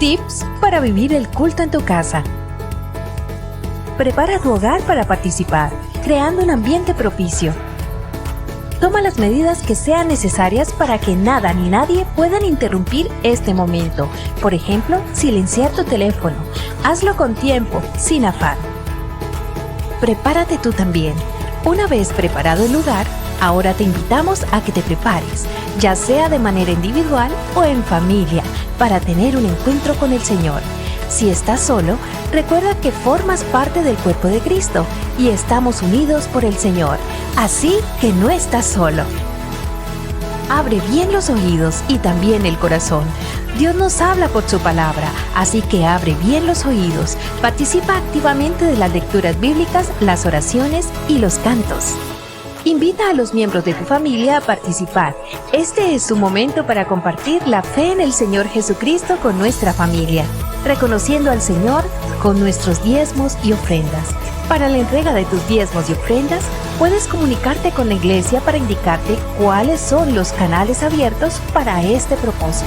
Tips para vivir el culto en tu casa. Prepara tu hogar para participar, creando un ambiente propicio. Toma las medidas que sean necesarias para que nada ni nadie puedan interrumpir este momento. Por ejemplo, silenciar tu teléfono. Hazlo con tiempo, sin afán. Prepárate tú también. Una vez preparado el lugar, ahora te invitamos a que te prepares, ya sea de manera individual o en familia, para tener un encuentro con el Señor. Si estás solo, recuerda que formas parte del cuerpo de Cristo y estamos unidos por el Señor, así que no estás solo. Abre bien los oídos y también el corazón. Dios nos habla por su palabra, así que abre bien los oídos. Participa activamente de las lecturas bíblicas, las oraciones y los cantos. Invita a los miembros de tu familia a participar. Este es su momento para compartir la fe en el Señor Jesucristo con nuestra familia, reconociendo al Señor con nuestros diezmos y ofrendas. Para la entrega de tus diezmos y ofrendas, puedes comunicarte con la iglesia para indicarte cuáles son los canales abiertos para este propósito.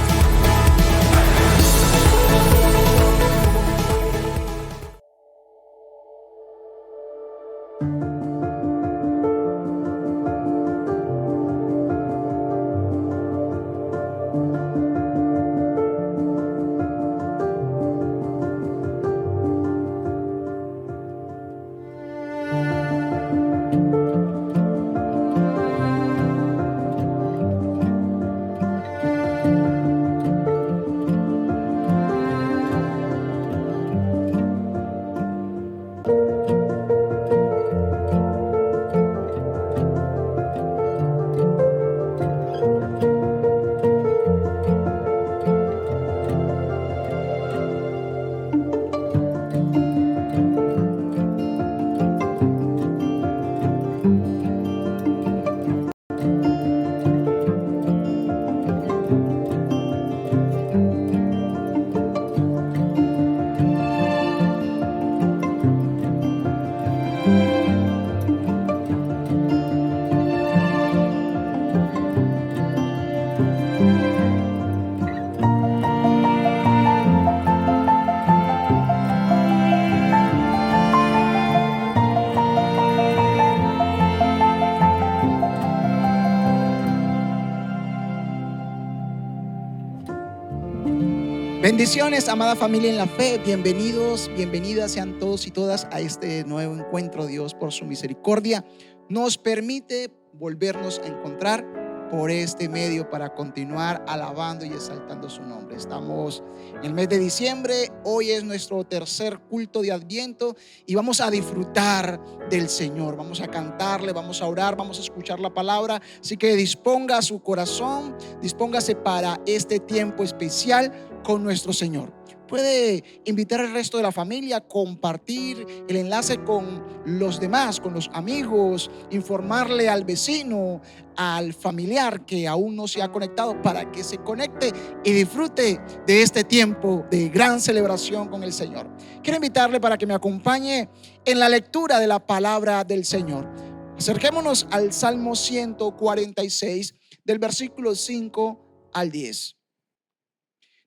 Bendiciones, amada familia en la fe. Bienvenidos, bienvenidas sean todos y todas a este nuevo encuentro. Dios, por su misericordia, nos permite volvernos a encontrar por este medio para continuar alabando y exaltando su nombre. Estamos en el mes de diciembre. Hoy es nuestro tercer culto de Adviento y vamos a disfrutar del Señor. Vamos a cantarle, vamos a orar, vamos a escuchar la palabra. Así que disponga su corazón, dispóngase para este tiempo especial con nuestro Señor. Puede invitar al resto de la familia, compartir el enlace con los demás, con los amigos, informarle al vecino, al familiar que aún no se ha conectado, para que se conecte y disfrute de este tiempo de gran celebración con el Señor. Quiero invitarle para que me acompañe en la lectura de la palabra del Señor. Acerquémonos al Salmo 146, del versículo 5 al 10.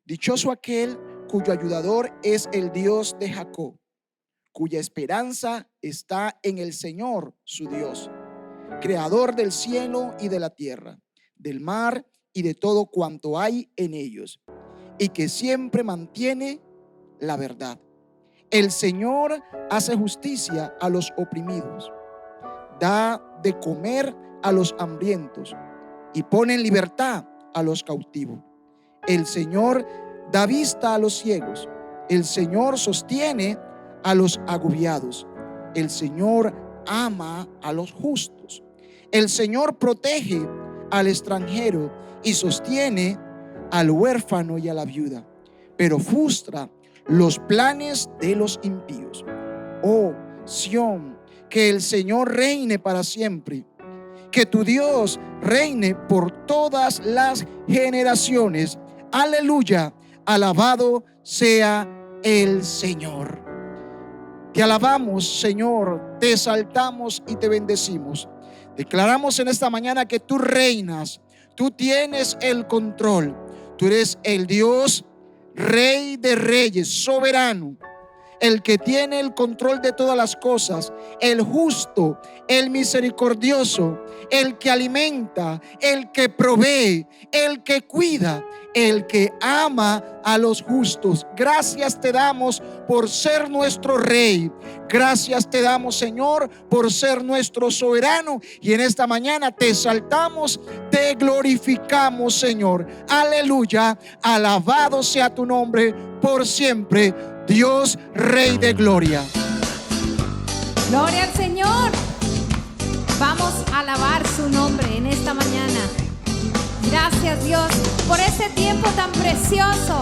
Dichoso aquel cuyo ayudador es el Dios de Jacob, cuya esperanza está en el Señor su Dios, creador del cielo y de la tierra, del mar y de todo cuanto hay en ellos, y que siempre mantiene la verdad. El Señor hace justicia a los oprimidos, da de comer a los hambrientos y pone en libertad a los cautivos. El Señor da vista a los ciegos. El Señor sostiene a los agobiados. El Señor ama a los justos. El Señor protege al extranjero y sostiene al huérfano y a la viuda, pero frustra los planes de los impíos. Oh Sión, que el Señor reine para siempre. Que tu Dios reine por todas las generaciones. Aleluya, alabado sea el Señor. Te alabamos, Señor, te exaltamos y te bendecimos. Declaramos en esta mañana que tú reinas, tú tienes el control, tú eres el Dios Rey de reyes, soberano, el que tiene el control de todas las cosas, el justo, el misericordioso, el que alimenta, el que provee, el que cuida, el que ama a los justos. Gracias te damos por ser nuestro Rey. Gracias te damos, Señor, por ser nuestro soberano. Y en esta mañana te exaltamos, te glorificamos, Señor. Aleluya. Alabado sea tu nombre por siempre, Dios Rey de gloria. Gloria al Señor. Vamos a alabar su nombre en esta mañana. Gracias, Dios, por este tiempo tan precioso.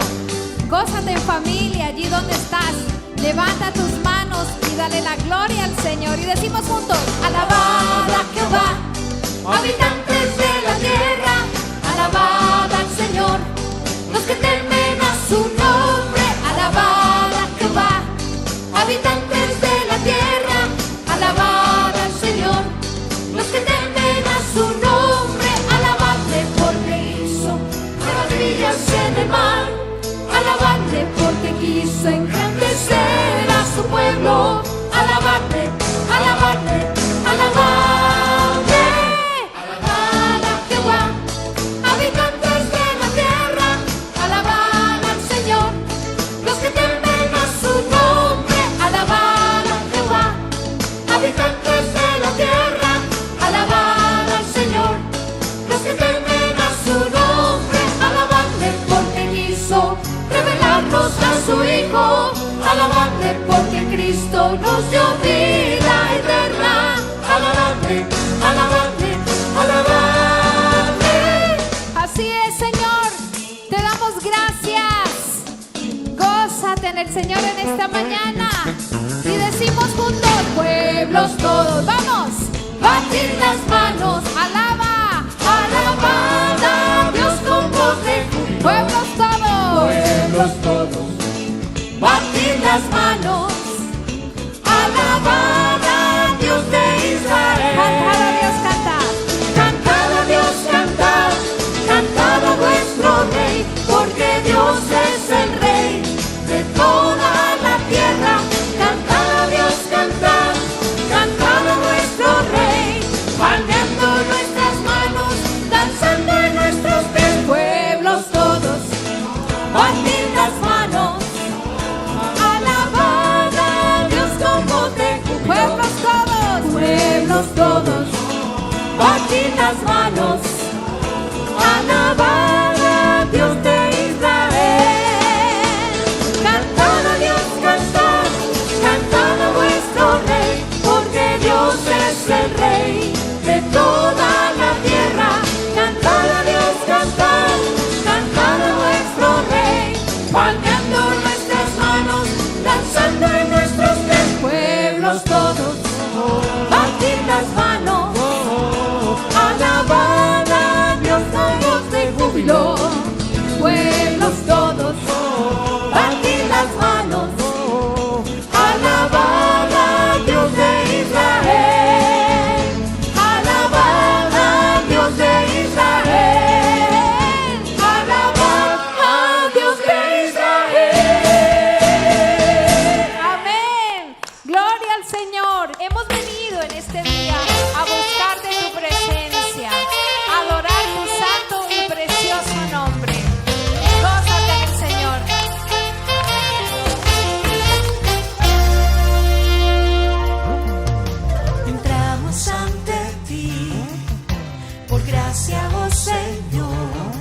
Gózate en familia allí donde estás. Levanta tus manos y dale la gloria al Señor. Y decimos juntos: alabad a Jehová, habitantes de la tierra. Alabad al Señor, los que temen a su nombre. Alabad a Jehová, habitantes de la tierra. Alabad al Señor, los que temen a su nombre. Alabadle porque hizo maravillas en el mar. Alabadle porque quiso engrandecer a su pueblo. Alabadle, alabadle, alabadle. Alabad a Jehová, habitantes de la tierra. Alabad al Señor, los que temen a su nombre. Alabad a Jehová, habitantes de la tierra. Alabad al Señor, los que temen a su nombre. Alabadle porque quiso revelarnos a su Hijo. Alabadle porque Cristo nos dio vida eterna. Alabadle, alabadle, alabadle. Así es, Señor, te damos gracias. Gózate en el Señor en esta mañana. Y decimos juntos: pueblos todos, vamos, batir las manos, alaba, alabad a Dios con voz de júbilo. Pueblos todos, batir las manos, alabad a Dios de Israel. Cantad a Dios, cantad, cantad a Dios, cantad, cantad a nuestro Rey, porque Dios es el Rey de toda la tierra. Cantad a Dios, cantad, cantad a nuestro Rey, palmeando nuestras manos, danzando en nuestros pies. Pueblos todos, batir las manos, alabad a Dios con voz de júbilo. Pueblos todos, batir las manos, alabad a Dios de Israel. Cantad a Dios, cantad, cantad a vuestro Rey, porque Dios es el Rey de toda la tierra. Cantad a Dios, cantad, cantad a nuestro Rey, palmeando nuestras manos, danzando en nuestros pies. Pueblos todos, batir las manos, alabad a Dios con voz de júbilo. Pueblos todos, batir las manos, alabad a Dios de Israel. Alabad a Dios de Israel. Alabad a Dios de Israel. Amén. Gloria al Señor. Hemos venido en este día a buscar de tu presencia, a adorar tu santo y precioso nombre. Gózate en el Señor. Entramos ante ti, por gracia, oh Señor,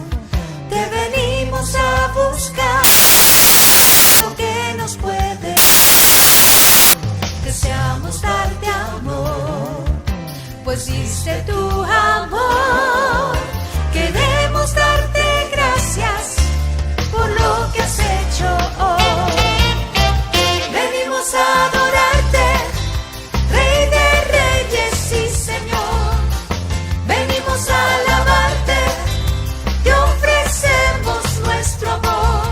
te venimos a buscar lo que nos puede. Deseamos darte amor, pues diste tu amor. Queremos darte gracias por lo que has hecho hoy. Venimos a adorarte, Rey de reyes, sí Señor. Venimos a alabarte, te ofrecemos nuestro amor.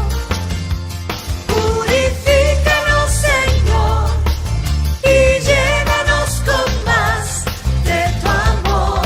Purifícanos, Señor, y llénanos con más de tu amor.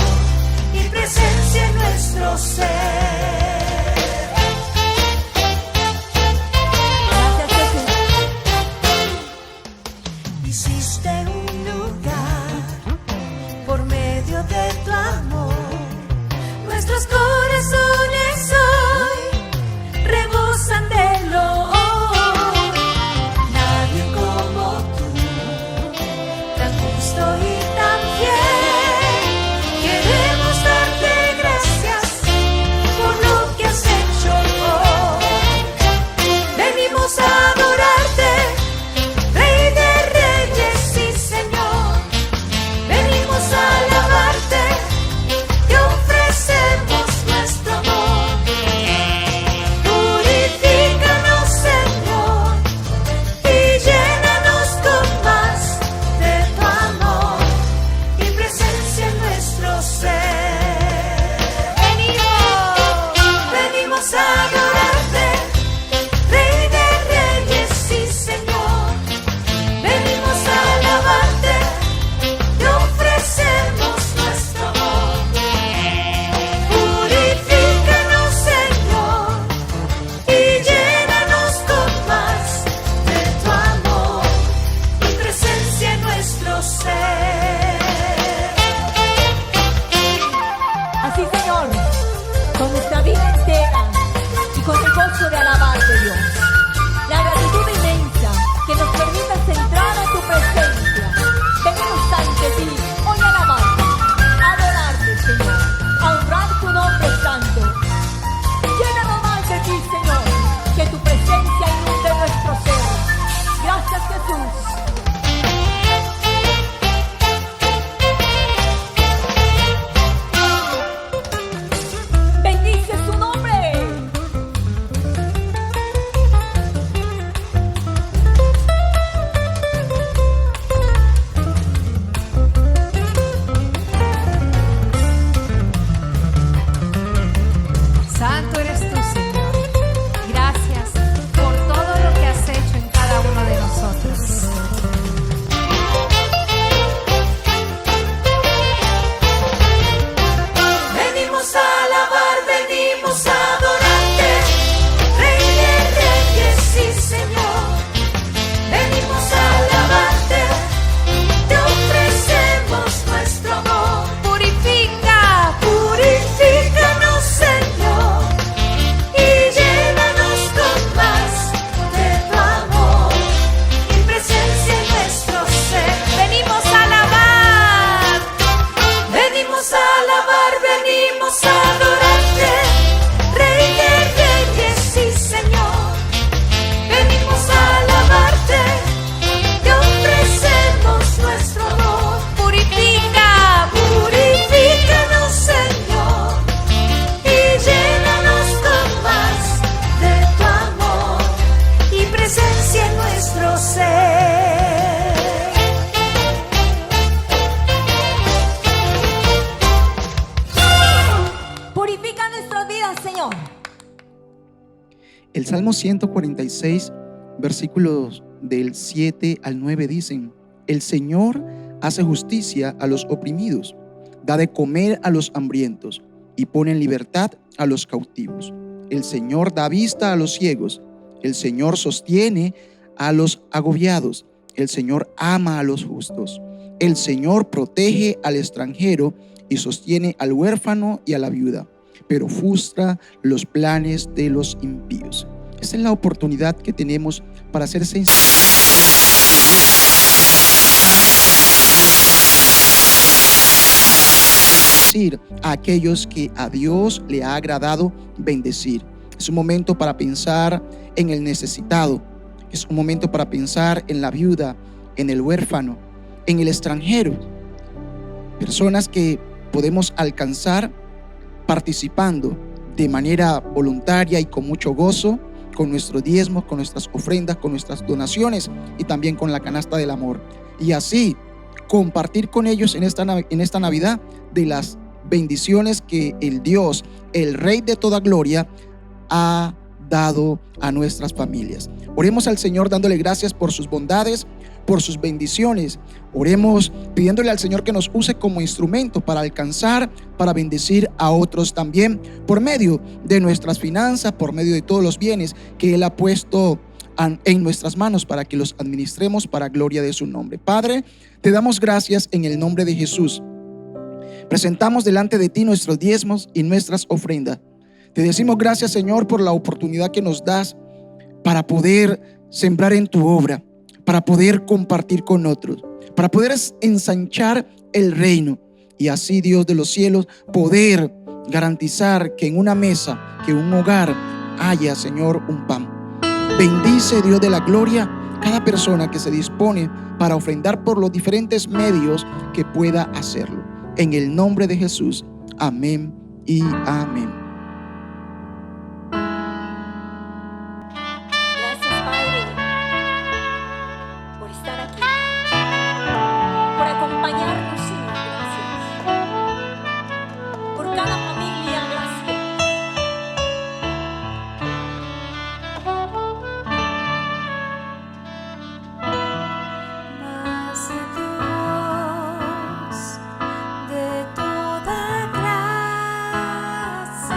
Señor. El Salmo 146, versículos del 7 al 9 dicen: el Señor hace justicia a los oprimidos, da de comer a los hambrientos y pone en libertad a los cautivos. El Señor da vista a los ciegos, el Señor sostiene a los agobiados, el Señor ama a los justos. El Señor protege al extranjero y sostiene al huérfano y a la viuda, pero frustra los planes de los impíos. Esta es la oportunidad que tenemos para ser sensibles a aquellos que a Dios le ha agradado bendecir. Es un momento para pensar en el necesitado. Es un momento para pensar en la viuda, en el huérfano, en el extranjero. Personas que podemos alcanzar participando de manera voluntaria y con mucho gozo, con nuestros diezmos, con nuestras ofrendas, con nuestras donaciones y también con la canasta del amor. Y así compartir con ellos en esta Navidad de las bendiciones que el Dios, el Rey de toda gloria, ha dado a nuestras familias. Oremos al Señor dándole gracias por sus bondades, por sus bendiciones. Oremos pidiéndole al Señor que nos use como instrumento para alcanzar, para bendecir a otros también, por medio de nuestras finanzas, por medio de todos los bienes que Él ha puesto en nuestras manos para que los administremos para gloria de su nombre. Padre, te damos gracias en el nombre de Jesús. Presentamos delante de ti nuestros diezmos y nuestras ofrendas. Te decimos gracias, Señor, por la oportunidad que nos das para poder sembrar en tu obra, para poder compartir con otros, para poder ensanchar el reino y así, Dios de los cielos, poder garantizar que en una mesa, que en un hogar haya, Señor, un pan. Bendice, Dios de la gloria, cada persona que se dispone para ofrendar por los diferentes medios que pueda hacerlo. En el nombre de Jesús, amén y amén. Gracias, Padre, por estar aquí, por acompañarnos, Señor. Gracias. Por cada familia, gracias. Más de Dios, de toda gracia,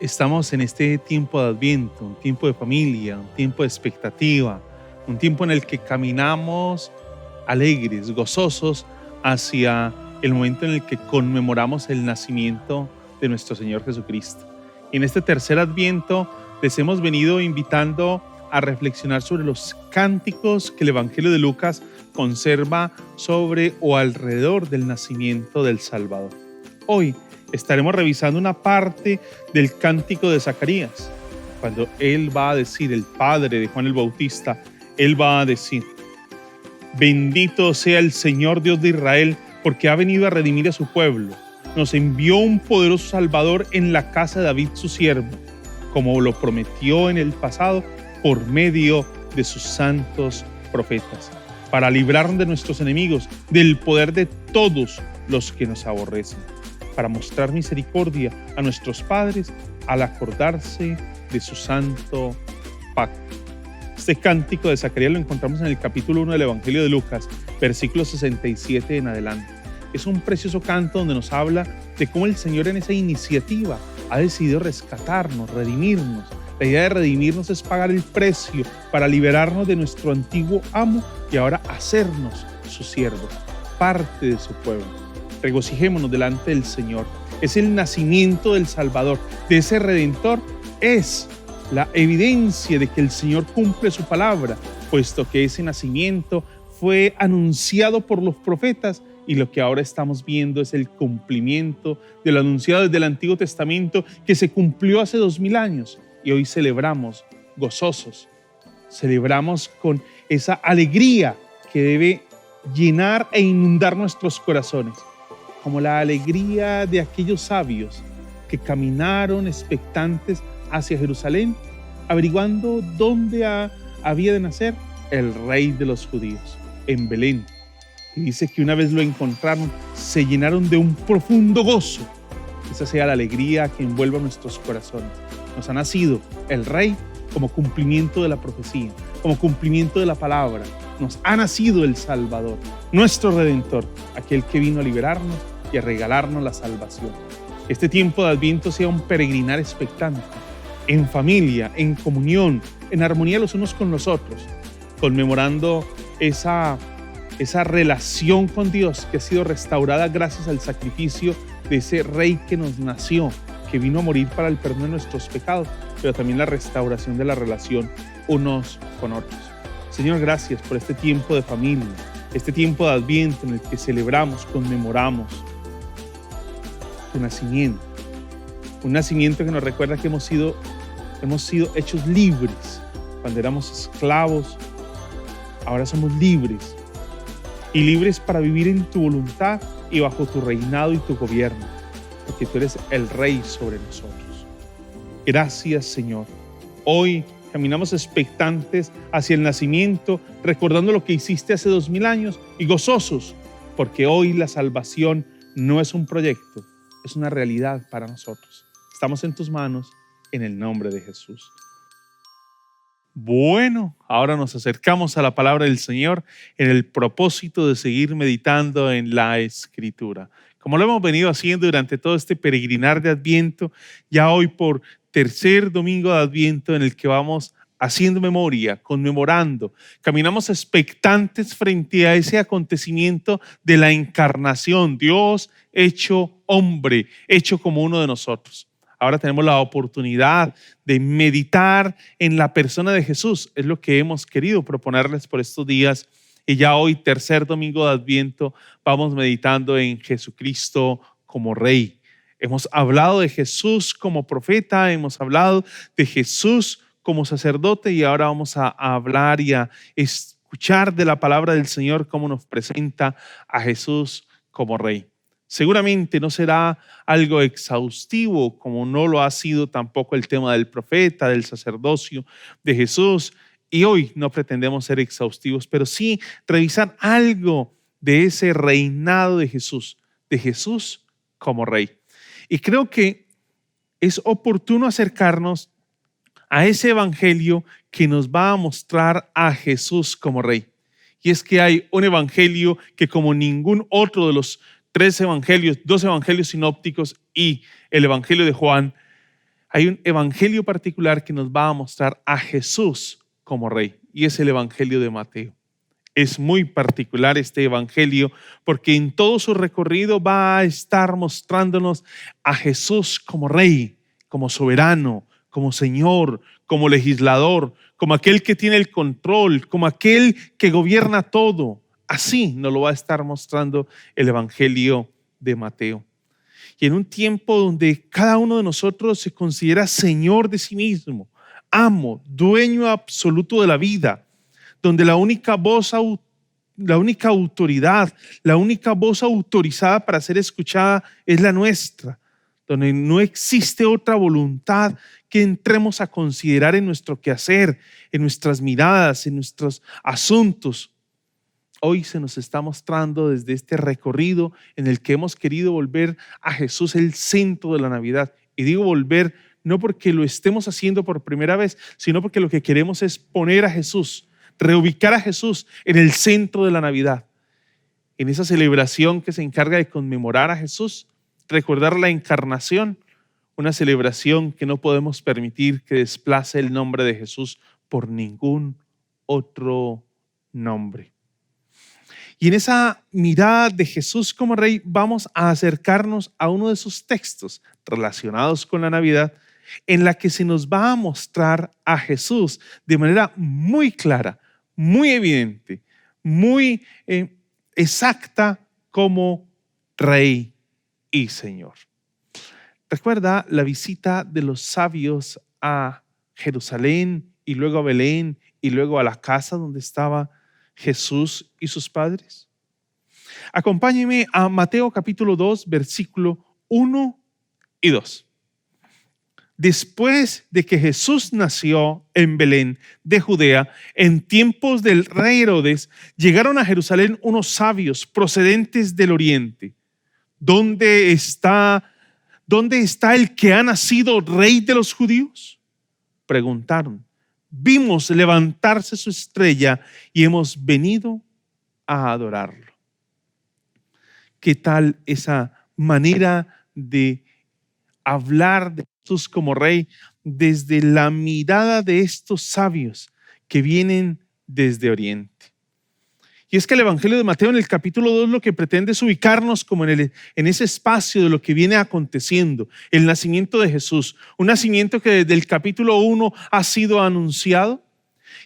Estamos en este tiempo de Adviento, un tiempo de familia, un tiempo de expectativa, un tiempo en el que caminamos alegres, gozosos hacia el momento en el que conmemoramos el nacimiento de nuestro Señor Jesucristo. Y en este tercer Adviento les hemos venido invitando a reflexionar sobre los cánticos que el Evangelio de Lucas conserva sobre o alrededor del nacimiento del Salvador. Hoy estaremos revisando una parte del cántico de Zacarías. Cuando él va a decir, el padre de Juan el Bautista, él va a decir: bendito sea el Señor Dios de Israel, porque ha venido a redimir a su pueblo. Nos envió un poderoso Salvador en la casa de David su siervo, como lo prometió en el pasado por medio de sus santos profetas, para librarnos de nuestros enemigos, del poder de todos los que nos aborrecen, para mostrar misericordia a nuestros padres al acordarse de su santo pacto. Este cántico de Zacarías lo encontramos en el capítulo 1 del Evangelio de Lucas, versículo 67 en adelante. Es un precioso canto donde nos habla de cómo el Señor en esa iniciativa ha decidido rescatarnos, redimirnos. La idea de redimirnos es pagar el precio para liberarnos de nuestro antiguo amo y ahora hacernos sus siervos, parte de su pueblo. Regocijémonos delante del Señor. Es el nacimiento del Salvador, de ese Redentor. Es la evidencia de que el Señor cumple su palabra, puesto que ese nacimiento fue anunciado por los profetas y lo que ahora estamos viendo es el cumplimiento de lo anunciado desde el Antiguo Testamento, que se cumplió hace 2000 años y hoy celebramos gozosos. Celebramos con esa alegría que debe llenar e inundar nuestros corazones, como la alegría de aquellos sabios que caminaron expectantes hacia Jerusalén, averiguando dónde había de nacer el Rey de los judíos, en Belén. Y dice que una vez lo encontraron, se llenaron de un profundo gozo. Esa sea la alegría que envuelva nuestros corazones. Nos ha nacido el Rey como cumplimiento de la profecía, como cumplimiento de la palabra. Nos ha nacido el Salvador, nuestro Redentor, aquel que vino a liberarnos y a regalarnos la salvación. Este tiempo de Adviento sea un peregrinar expectante, en familia, en comunión, en armonía los unos con los otros, conmemorando esa relación con Dios que ha sido restaurada gracias al sacrificio de ese Rey que nos nació, que vino a morir para el perdón de nuestros pecados, pero también la restauración de la relación unos con otros. Señor, gracias por este tiempo de familia, este tiempo de Adviento en el que celebramos, conmemoramos tu nacimiento. Un nacimiento que nos recuerda que hemos sido hechos libres. Cuando éramos esclavos, ahora somos libres. Y libres para vivir en tu voluntad y bajo tu reinado y tu gobierno, porque tú eres el Rey sobre nosotros. Gracias, Señor. Hoy caminamos expectantes hacia el nacimiento, recordando lo que hiciste hace 2000 años y gozosos, porque hoy la salvación no es un proyecto, es una realidad para nosotros. Estamos en tus manos, en el nombre de Jesús. Bueno, ahora nos acercamos a la palabra del Señor en el propósito de seguir meditando en la Escritura. Como lo hemos venido haciendo durante todo este peregrinar de Adviento, ya hoy por tercer domingo de Adviento en el que vamos haciendo memoria, conmemorando, caminamos expectantes frente a ese acontecimiento de la encarnación, Dios hecho hombre, hecho como uno de nosotros. Ahora tenemos la oportunidad de meditar en la persona de Jesús. Es lo que hemos querido proponerles por estos días. Y ya hoy, tercer domingo de Adviento, vamos meditando en Jesucristo como Rey. Hemos hablado de Jesús como profeta, hemos hablado de Jesús como sacerdote y ahora vamos a hablar y a escuchar de la palabra del Señor cómo nos presenta a Jesús como Rey. Seguramente no será algo exhaustivo, como no lo ha sido tampoco el tema del profeta, del sacerdocio de Jesús. Y hoy no pretendemos ser exhaustivos, pero sí revisar algo de ese reinado de Jesús como Rey. Y creo que es oportuno acercarnos a ese evangelio que nos va a mostrar a Jesús como Rey. Y es que hay un evangelio que, como ningún otro de los 3 evangelios, 2 evangelios sinópticos y el evangelio de Juan, Hay un evangelio particular que nos va a mostrar a Jesús como rey, y es el evangelio de Mateo. Es muy particular este evangelio porque en todo su recorrido va a estar mostrándonos a Jesús como rey, como soberano, como Señor, como legislador, como aquel que tiene el control, como aquel que gobierna todo. Así nos lo va a estar mostrando el evangelio de Mateo. Y en un tiempo donde cada uno de nosotros se considera Señor de sí mismo, amo, dueño absoluto de la vida, donde la única autoridad, la única voz autorizada para ser escuchada es la nuestra, donde no existe otra voluntad que entremos a considerar en nuestro quehacer, en nuestras miradas, en nuestros asuntos. Hoy se nos está mostrando desde este recorrido en el que hemos querido volver a Jesús el centro de la Navidad. Y digo volver no porque lo estemos haciendo por primera vez, sino porque lo que queremos es poner a Jesús, reubicar a Jesús en el centro de la Navidad. En esa celebración que se encarga de conmemorar a Jesús, recordar la encarnación, una celebración que no podemos permitir que desplace el nombre de Jesús por ningún otro nombre. Y en esa mirada de Jesús como rey vamos a acercarnos a uno de esos textos relacionados con la Navidad en la que se nos va a mostrar a Jesús de manera muy clara, muy evidente, muy exacta como Rey y Señor. Recuerda la visita de los sabios a Jerusalén y luego a Belén y luego a la casa donde estaba Jesús y sus padres. Acompáñenme a Mateo capítulo 2, versículo 1 y 2. Después de que Jesús nació en Belén de Judea, en tiempos del rey Herodes, llegaron a Jerusalén unos sabios procedentes del oriente. ¿Dónde está el que ha nacido rey de los judíos? Preguntaron. Vimos levantarse su estrella y hemos venido a adorarlo. ¿Qué tal esa manera de hablar de Jesús como rey desde la mirada de estos sabios que vienen desde Oriente? Y es que el Evangelio de Mateo en el capítulo 2 lo que pretende es ubicarnos como en ese espacio de lo que viene aconteciendo, el nacimiento de Jesús, un nacimiento que desde el capítulo 1 ha sido anunciado.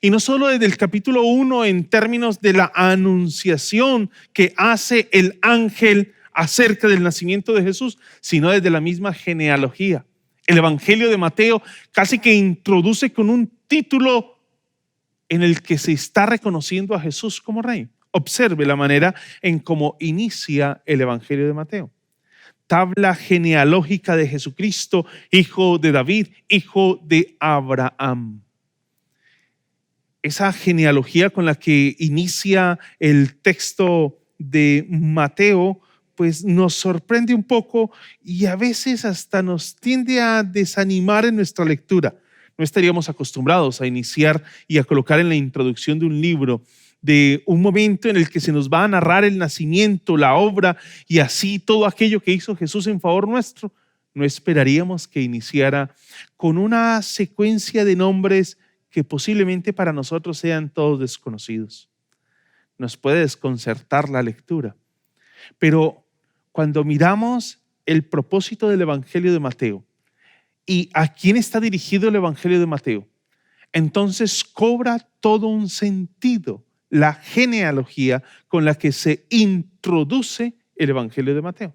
Y no solo desde el capítulo 1 en términos de la anunciación que hace el ángel acerca del nacimiento de Jesús, sino desde la misma genealogía. El Evangelio de Mateo casi que introduce con un título en el que se está reconociendo a Jesús como rey. Observe la manera en cómo inicia el Evangelio de Mateo. Tabla genealógica de Jesucristo, hijo de David, hijo de Abraham. Esa genealogía con la que inicia el texto de Mateo, pues nos sorprende un poco y a veces hasta nos tiende a desanimar en nuestra lectura. No estaríamos acostumbrados a iniciar y a colocar en la introducción de un libro de un momento en el que se nos va a narrar el nacimiento, la obra y así todo aquello que hizo Jesús en favor nuestro. No esperaríamos que iniciara con una secuencia de nombres que posiblemente para nosotros sean todos desconocidos. Nos puede desconcertar la lectura. Pero cuando miramos el propósito del Evangelio de Mateo y a quién está dirigido el Evangelio de Mateo, entonces cobra todo un sentido la genealogía con la que se introduce el Evangelio de Mateo.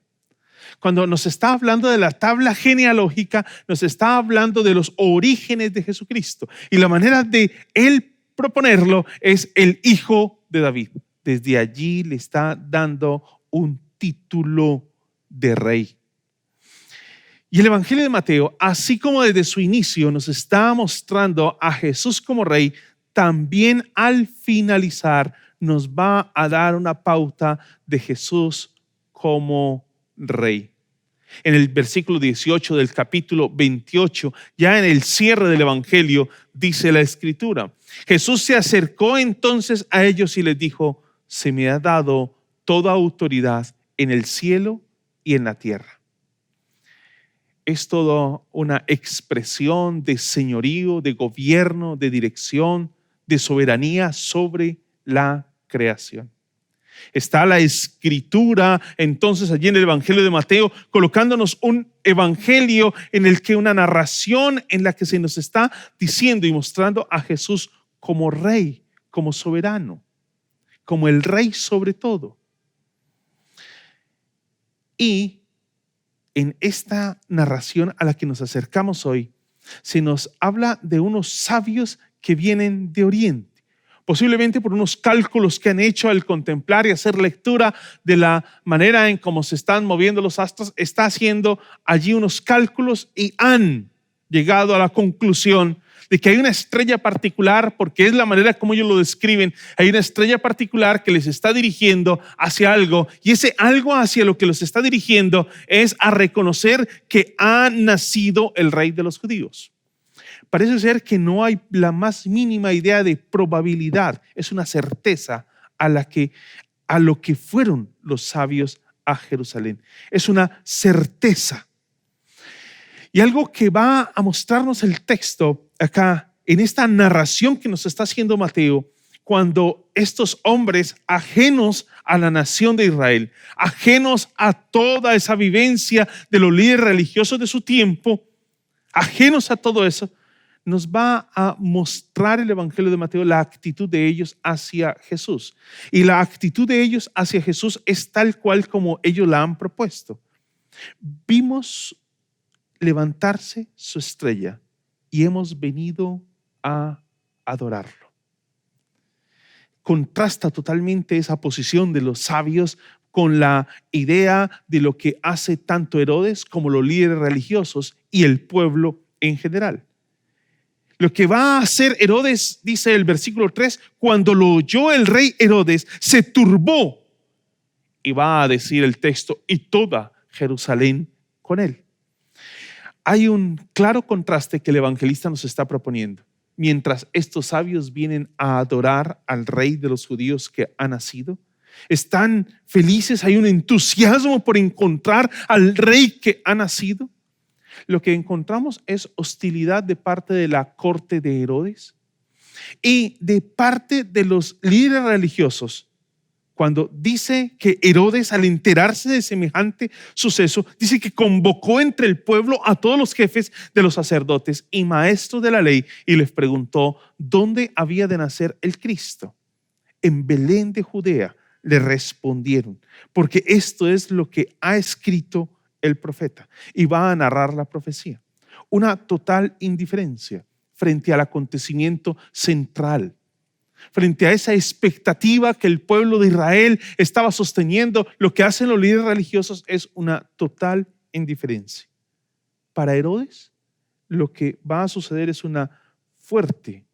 Cuando nos está hablando de la tabla genealógica, nos está hablando de los orígenes de Jesucristo. Y la manera de él proponerlo es el hijo de David. Desde allí le está dando un título de rey. Y el Evangelio de Mateo, así como desde su inicio nos está mostrando a Jesús como rey, también al finalizar nos va a dar una pauta de Jesús como rey. En el versículo 18 del capítulo 28, ya en el cierre del Evangelio, dice la Escritura: Jesús se acercó entonces a ellos y les dijo: se me ha dado toda autoridad en el cielo y en la tierra. es toda una expresión de señorío, de gobierno, de dirección, de soberanía sobre la creación. Está la escritura entonces allí en el Evangelio de Mateo, colocándonos un evangelio en el que una narración en la que se nos está diciendo y mostrando a Jesús como rey, como soberano, como el rey sobre todo. Y en esta narración a la que nos acercamos hoy, se nos habla de unos sabios que vienen de Oriente. Posiblemente por unos cálculos que han hecho al contemplar y hacer lectura de la manera en cómo se están moviendo los astros, está haciendo allí unos cálculos y han llegado a la conclusión de que hay una estrella particular, porque es la manera como ellos lo describen, hay una estrella particular que les está dirigiendo hacia algo, y ese algo hacia lo que los está dirigiendo es a reconocer que ha nacido el rey de los judíos. Parece ser que no hay la más mínima idea de probabilidad, es una certeza a lo que fueron los sabios a Jerusalén. Es una certeza. Y algo que va a mostrarnos el texto acá, en esta narración que nos está haciendo Mateo, cuando estos hombres ajenos a la nación de Israel, ajenos a toda esa vivencia de los líderes religiosos de su tiempo, ajenos a todo eso, nos va a mostrar el Evangelio de Mateo la actitud de ellos hacia Jesús. Y la actitud de ellos hacia Jesús es tal cual como ellos la han propuesto. Vimos levantarse su estrella y hemos venido a adorarlo. Contrasta totalmente esa posición de los sabios con la idea de lo que hace tanto Herodes como los líderes religiosos y el pueblo en general. Lo que va a hacer Herodes, dice el versículo 3, cuando lo oyó el rey Herodes, se turbó. Y va a decir el texto, y toda Jerusalén con él. Hay un claro contraste que el evangelista nos está proponiendo. Mientras estos sabios vienen a adorar al rey de los judíos que ha nacido, están felices, hay un entusiasmo por encontrar al rey que ha nacido. Lo que encontramos es hostilidad de parte de la corte de Herodes y de parte de los líderes religiosos. Cuando dice que Herodes, al enterarse de semejante suceso, dice que convocó entre el pueblo a todos los jefes de los sacerdotes y maestros de la ley y les preguntó dónde había de nacer el Cristo. En Belén de Judea, le respondieron, porque esto es lo que ha escrito el profeta, y va a narrar la profecía. Una total indiferencia frente al acontecimiento central, frente a esa expectativa que el pueblo de Israel estaba sosteniendo. Lo que hacen los líderes religiosos es una total indiferencia. Para Herodes, lo que va a suceder es una fuerte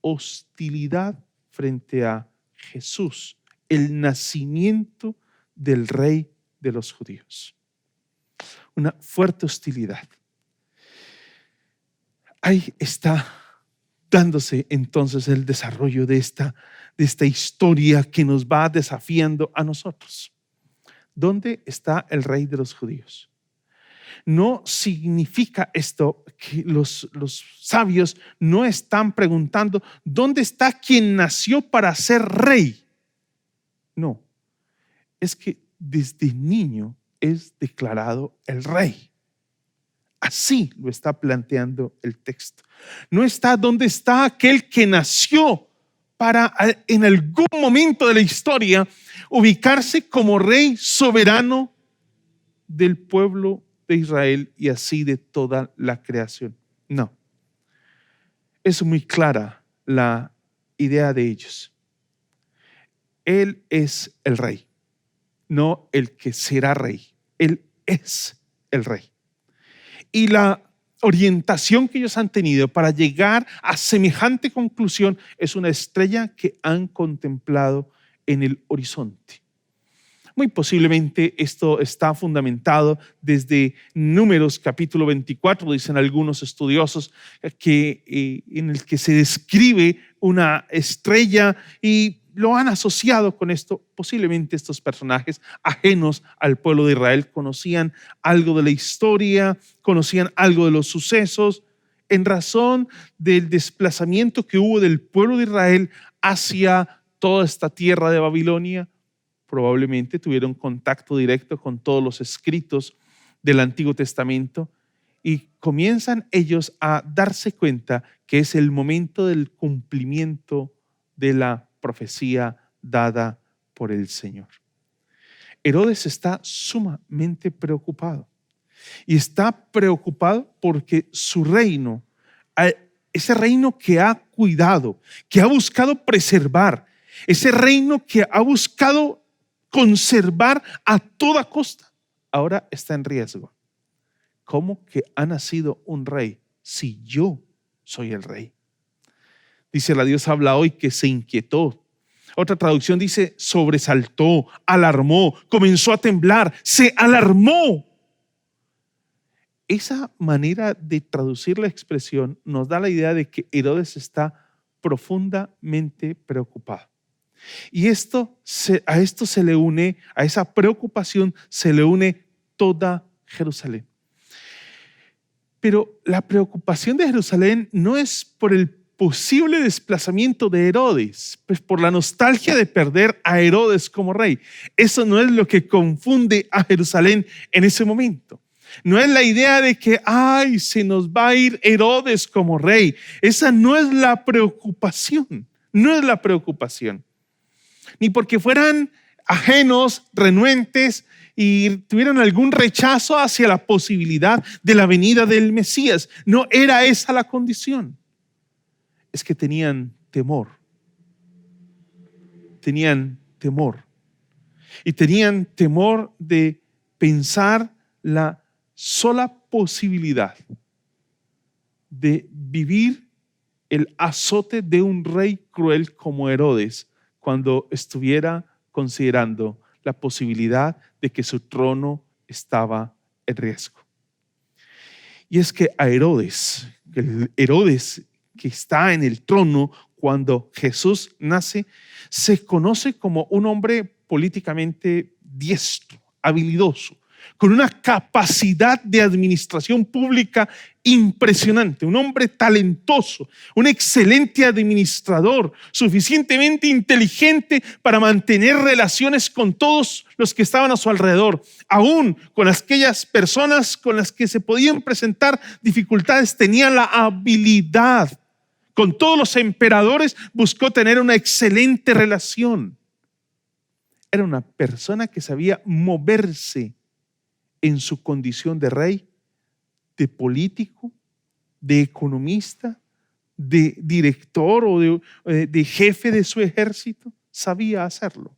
hostilidad frente a Jesús, el nacimiento del rey de los judíos. Una fuerte hostilidad. Ahí está dándose entonces el desarrollo de esta historia que nos va desafiando a nosotros. ¿Dónde está el rey de los judíos? No significa esto que los sabios no están preguntando ¿dónde está quien nació para ser rey? No, es que desde niño es declarado el rey. Así lo está planteando el texto. No está dónde está aquel que nació para en algún momento de la historia ubicarse como rey soberano del pueblo de Israel y así de toda la creación. No. Es muy clara la idea de ellos. Él es el rey, no el que será rey. Él es el rey. Y la orientación que ellos han tenido para llegar a semejante conclusión es una estrella que han contemplado en el horizonte. Muy posiblemente esto está fundamentado desde Números capítulo 24, dicen algunos estudiosos, en el que se describe una estrella y lo han asociado con esto. Posiblemente estos personajes ajenos al pueblo de Israel conocían algo de la historia, conocían algo de los sucesos, en razón del desplazamiento que hubo del pueblo de Israel hacia toda esta tierra de Babilonia. Probablemente tuvieron contacto directo con todos los escritos del Antiguo Testamento y comienzan ellos a darse cuenta que es el momento del cumplimiento de la profecía dada por el Señor. Herodes está sumamente preocupado y está preocupado porque su reino, ese reino que ha cuidado, que ha buscado preservar, ese reino que ha buscado conservar a toda costa, ahora está en riesgo. ¿Cómo que ha nacido un rey si yo soy el rey? Dice la Dios habla hoy que se inquietó. Otra traducción dice sobresaltó, alarmó, comenzó a temblar, se alarmó. Esa manera de traducir la expresión nos da la idea de que Herodes está profundamente preocupado. Y a esto se le une, a esa preocupación se le une toda Jerusalén. Pero la preocupación de Jerusalén no es por el posible desplazamiento de Herodes, pues por la nostalgia de perder a Herodes como rey. Eso no es lo que confunde a Jerusalén en ese momento. No es la idea de que, se nos va a ir Herodes como rey. Esa no es la preocupación, no es la preocupación. Ni porque fueran ajenos, renuentes y tuvieran algún rechazo hacia la posibilidad de la venida del Mesías. No era esa la condición. Es que tenían temor. Tenían temor. Y tenían temor de pensar la sola posibilidad de vivir el azote de un rey cruel como Herodes cuando estuviera considerando la posibilidad de que su trono estaba en riesgo. Y es que a Herodes, el Herodes que está en el trono cuando Jesús nace, se conoce como un hombre políticamente diestro, habilidoso, con una capacidad de administración pública impresionante, un hombre talentoso, un excelente administrador, suficientemente inteligente para mantener relaciones con todos los que estaban a su alrededor, aún con aquellas personas con las que se podían presentar dificultades, tenía la habilidad. Con todos los emperadores buscó tener una excelente relación. Era una persona que sabía moverse en su condición de rey, de político, de economista, de director o de jefe de su ejército. Sabía hacerlo.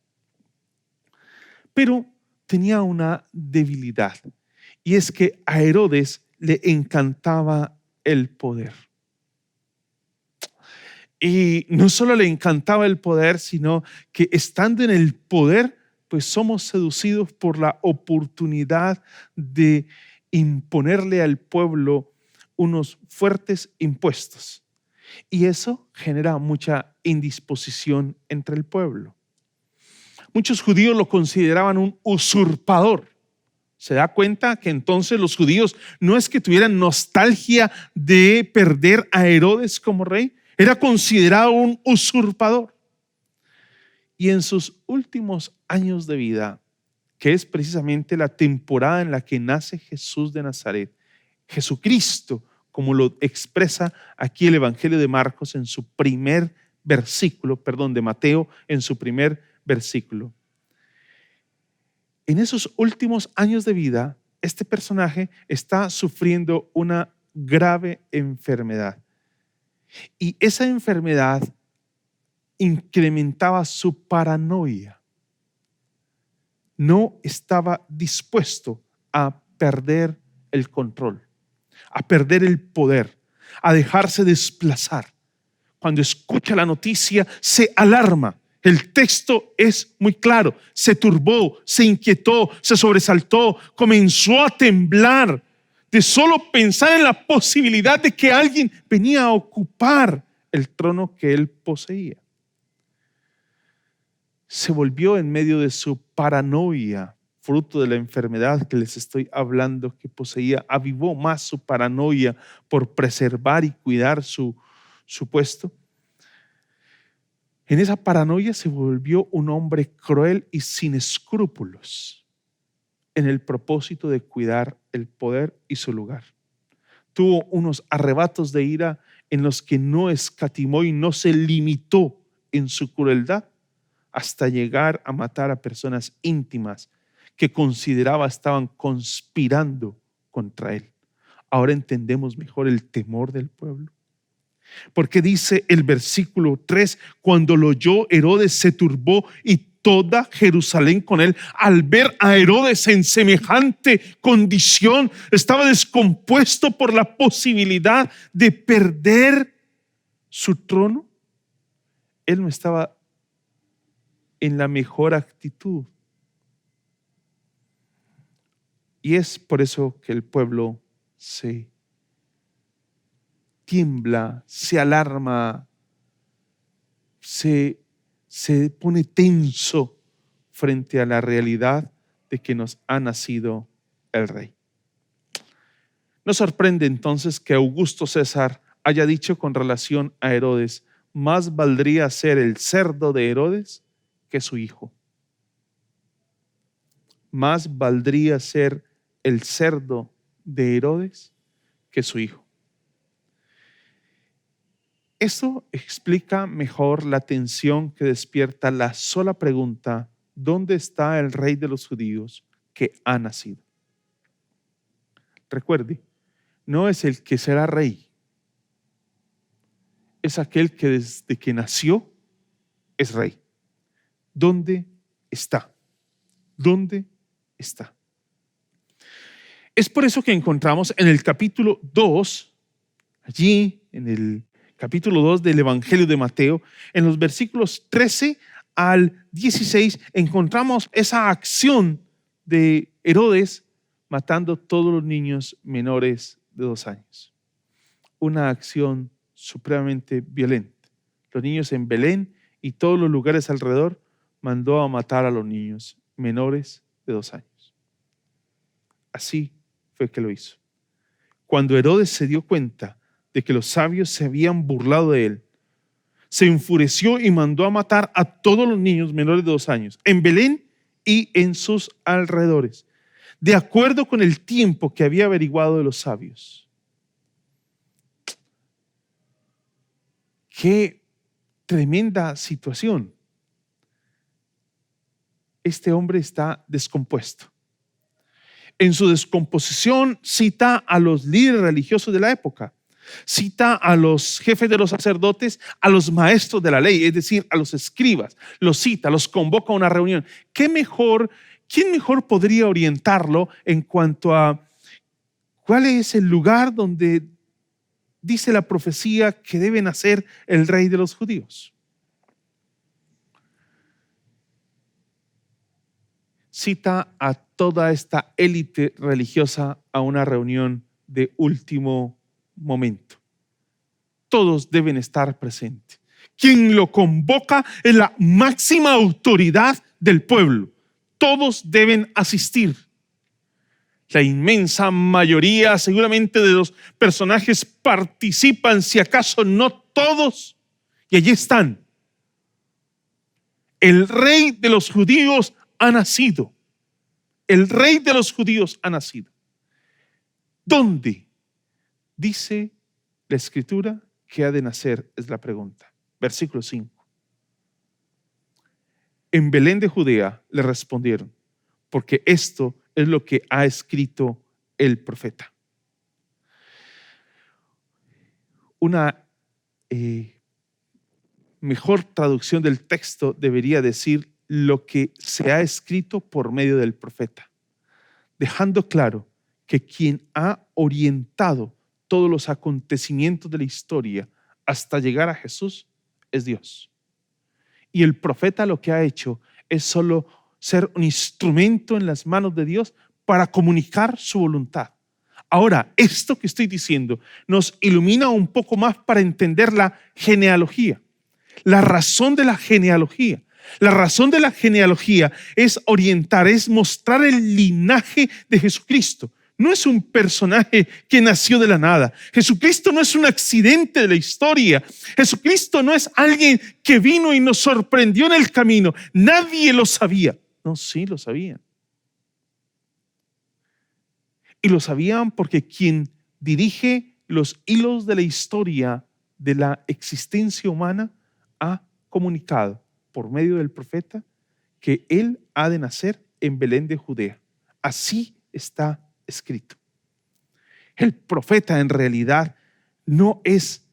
Pero tenía una debilidad, y es que a Herodes le encantaba el poder. Y no solo le encantaba el poder, sino que estando en el poder, pues somos seducidos por la oportunidad de imponerle al pueblo unos fuertes impuestos. Y eso genera mucha indisposición entre el pueblo. Muchos judíos lo consideraban un usurpador. Se da cuenta que entonces los judíos no es que tuvieran nostalgia de perder a Herodes como rey, era considerado un usurpador. Y en sus últimos años de vida, que es precisamente la temporada en la que nace Jesús de Nazaret, Jesucristo, como lo expresa aquí el Evangelio de Marcos en su primer versículo, de Mateo en su primer versículo. En esos últimos años de vida, este personaje está sufriendo una grave enfermedad. Y esa enfermedad incrementaba su paranoia. No estaba dispuesto a perder el control, a perder el poder, a dejarse desplazar. Cuando escucha la noticia, se alarma. El texto es muy claro. Se turbó, se inquietó, se sobresaltó, comenzó a temblar de solo pensar en la posibilidad de que alguien venía a ocupar el trono que él poseía. se volvió en medio de su paranoia, fruto de la enfermedad que les estoy hablando que poseía, avivó más su paranoia por preservar y cuidar su puesto. En esa paranoia se volvió un hombre cruel y sin escrúpulos en el propósito de cuidar el poder y su lugar. Tuvo unos arrebatos de ira en los que no escatimó y no se limitó en su crueldad hasta llegar a matar a personas íntimas que consideraba estaban conspirando contra él. Ahora entendemos mejor el temor del pueblo. Porque dice el versículo 3, cuando lo oyó Herodes se turbó y toda Jerusalén con él. Al ver a Herodes en semejante condición, estaba descompuesto por la posibilidad de perder su trono. Él no estaba en la mejor actitud. Y es por eso que el pueblo se tiembla, se alarma, se pone tenso frente a la realidad de que nos ha nacido el rey. Nos sorprende entonces que Augusto César haya dicho con relación a Herodes: más valdría ser el cerdo de Herodes que su hijo. Más valdría ser el cerdo de Herodes que su hijo. Esto explica mejor la tensión que despierta la sola pregunta: ¿dónde está el rey de los judíos que ha nacido? Recuerde, no es el que será rey, es aquel que desde que nació es rey. ¿Dónde está? ¿Dónde está? Es por eso que encontramos en el capítulo 2, allí en el capítulo 2 del Evangelio de Mateo, en los versículos 13 al 16, encontramos esa acción de Herodes matando todos los niños menores de 2 años. Una acción supremamente violenta. Los niños en Belén y todos los lugares alrededor mandó a matar a los niños menores de 2 años. Así fue que lo hizo. Cuando Herodes se dio cuenta de que los sabios se habían burlado de él, se enfureció y mandó a matar a todos los niños menores de 2 años en Belén y en sus alrededores, de acuerdo con el tiempo que había averiguado de los sabios. Qué tremenda situación. Este hombre está descompuesto. En su descomposición cita a los líderes religiosos de la época, cita a los jefes de los sacerdotes, a los maestros de la ley, es decir, a los escribas, los cita, los convoca a una reunión. ¿Quién mejor podría orientarlo en cuanto a cuál es el lugar donde dice la profecía que debe nacer el rey de los judíos? Cita a toda esta élite religiosa a una reunión de último momento. Todos deben estar presentes. Quien lo convoca es la máxima autoridad del pueblo. Todos deben asistir. La inmensa mayoría seguramente de los personajes participan, si acaso no todos, y allí están. El rey de los judíos ha nacido. El rey de los judíos ha nacido. ¿Dónde? Dice la escritura que ha de nacer, es la pregunta. Versículo 5. En Belén de Judea le respondieron, porque esto es lo que ha escrito el profeta. Una mejor traducción del texto debería decir lo que se ha escrito por medio del profeta, dejando claro que quien ha orientado todos los acontecimientos de la historia hasta llegar a Jesús es Dios. Y el profeta lo que ha hecho es solo ser un instrumento en las manos de Dios para comunicar su voluntad. Ahora, esto que estoy diciendo nos ilumina un poco más para entender la genealogía, la razón de la genealogía. La razón de la genealogía es orientar, es mostrar el linaje de Jesucristo. No es un personaje que nació de la nada. Jesucristo no es un accidente de la historia. Jesucristo no es alguien que vino y nos sorprendió en el camino. Nadie lo sabía. No, sí lo sabían. Y lo sabían porque quien dirige los hilos de la historia de la existencia humana ha comunicado por medio del profeta que él ha de nacer en Belén de Judea. Así está escrito. El profeta en realidad no es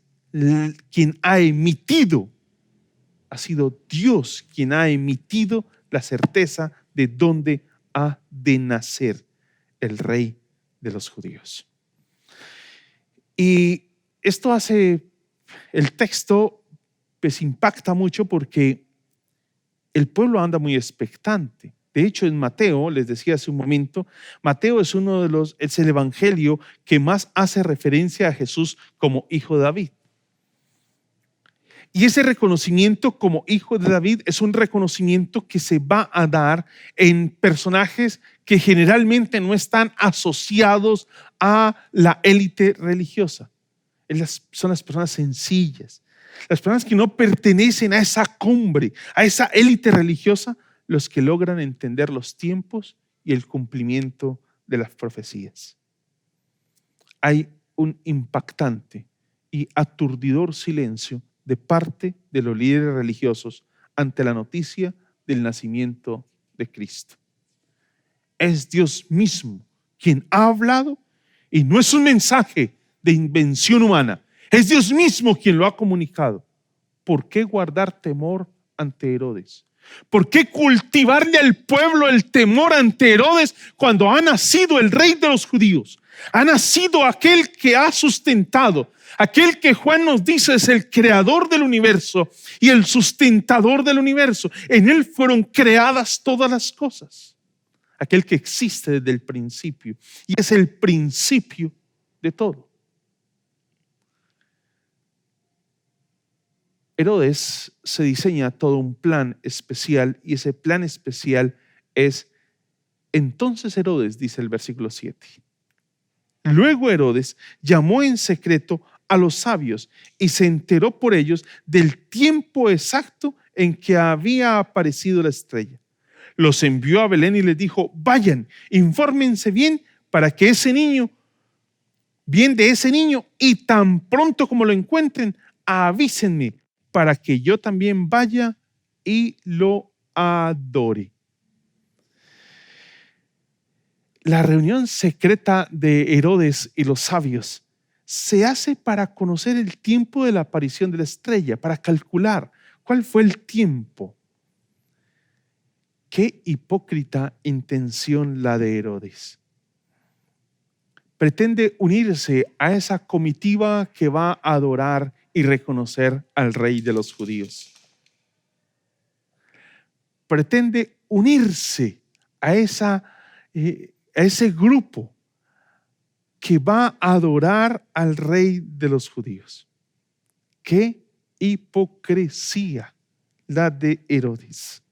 quien ha emitido, ha sido Dios quien ha emitido la certeza de dónde ha de nacer el rey de los judíos. Y esto hace el texto, pues impacta mucho porque el pueblo anda muy expectante. De hecho, en Mateo, les decía hace un momento, Mateo es es el evangelio que más hace referencia a Jesús como hijo de David. Y ese reconocimiento como hijo de David es un reconocimiento que se va a dar en personajes que generalmente no están asociados a la élite religiosa. Son las personas sencillas, las personas que no pertenecen a esa cumbre, a esa élite religiosa, los que logran entender los tiempos y el cumplimiento de las profecías. Hay un impactante y aturdidor silencio de parte de los líderes religiosos ante la noticia del nacimiento de Cristo. Es Dios mismo quien ha hablado y no es un mensaje de invención humana. Es Dios mismo quien lo ha comunicado. ¿Por qué guardar temor ante Herodes? ¿Por qué cultivarle al pueblo el temor ante Herodes cuando ha nacido el rey de los judíos? Ha nacido aquel que ha sustentado, aquel que Juan nos dice es el creador del universo y el sustentador del universo. En él fueron creadas todas las cosas. Aquel que existe desde el principio y es el principio de todo. Herodes se diseña todo un plan especial y ese plan especial es, entonces Herodes, dice el versículo 7. Luego Herodes llamó en secreto a los sabios y se enteró por ellos del tiempo exacto en que había aparecido la estrella. Los envió a Belén y les dijo, vayan, infórmense bien para que bien de ese niño y tan pronto como lo encuentren, avísenme para que yo también vaya y lo adore. La reunión secreta de Herodes y los sabios se hace para conocer el tiempo de la aparición de la estrella, para calcular cuál fue el tiempo. Qué hipócrita intención la de Herodes. Pretende unirse a esa comitiva que va a adorar y reconocer al rey de los judíos. Pretende unirse a ese grupo que va a adorar al rey de los judíos. Qué hipocresía la de Herodes.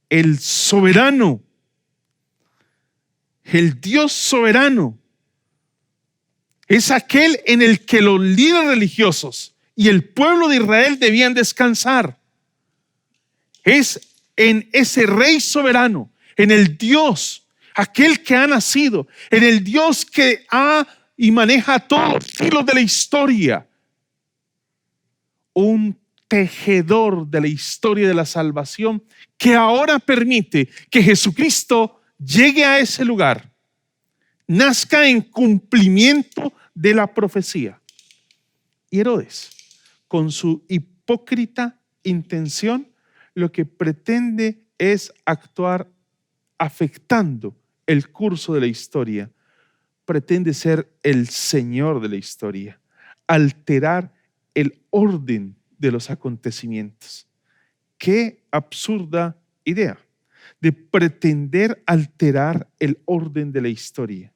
El soberano, el Dios soberano, es aquel en el que los líderes religiosos y el pueblo de Israel debían descansar. Es en ese rey soberano, en el Dios, aquel que ha nacido, en el Dios que ha y maneja todos los hilos de la historia. Un tejedor de la historia de la salvación que ahora permite que Jesucristo llegue a ese lugar, nazca en cumplimiento de la profecía. Y Herodes, con su hipócrita intención, lo que pretende es actuar afectando el curso de la historia. Pretende ser el señor de la historia, alterar el orden de los acontecimientos. Qué absurda idea de pretender alterar el orden de la historia.